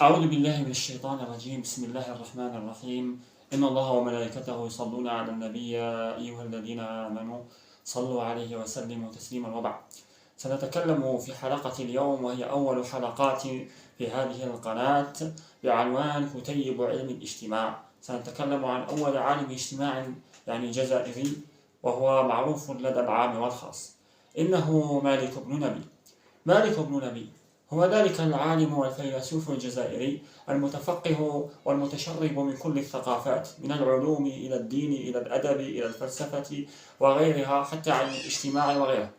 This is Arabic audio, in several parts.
أعوذ بالله من الشيطان الرجيم. بسم الله الرحمن الرحيم. إن الله وملائكته يصلون على النبي يا أيها الذين آمنوا صلوا عليه وسلموا تسليما. وبعد، سنتكلم في حلقة اليوم وهي أول حلقات في هذه القناة بعنوان كتيب علم الاجتماع. سنتكلم عن أول عالم اجتماع جزائري، وهو معروف لدى العام والخاص، إنه مالك بن نبي. مالك بن نبي هو ذلك العالم والفيلسوف الجزائري المتفقه والمتشرب من كل الثقافات، من العلوم إلى الدين إلى الأدب إلى الفلسفة وغيرها، حتى عن الاجتماع وغيره.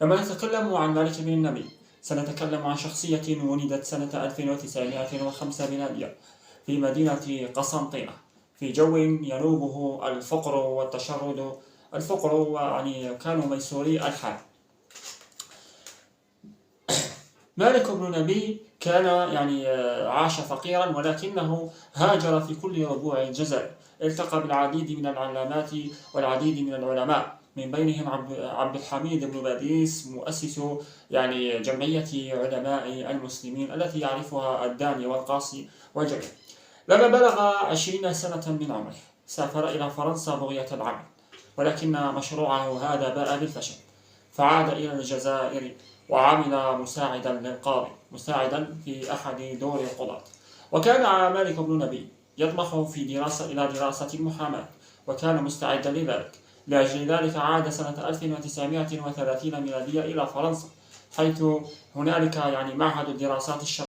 لما نتكلم عن مالك بن النبي سنتكلم عن شخصية ولدت سنة 1905 ميلادية في مدينة قسنطينة، في جو ينوبه الفقر والتشرد. الفقر كانوا ميسوري الحال. مالك بن نبي كان عاش فقيرا، ولكنه هاجر في كل ربوع الجزائر. التقى بالعديد من العلامات والعديد من العلماء، من بينهم عبد الحميد بن باديس، مؤسس جمعية علماء المسلمين التي يعرفها الداني والقاصي والجميع. لما بلغ 20 سنة من عمره سافر إلى فرنسا بغية العمل، ولكن مشروعه هذا باء بالفشل، فعاد إلى الجزائر وعمل مساعدا للقاضي، مساعدا في أحد دور القضاة. وكان مالك بن نبي يطمح إلى دراسة المحاماة، وكان مستعدا لذلك. لأجل ذلك عاد سنة 1930 ميلادية إلى فرنسا، حيث هنالك معهد الدراسات الشرعية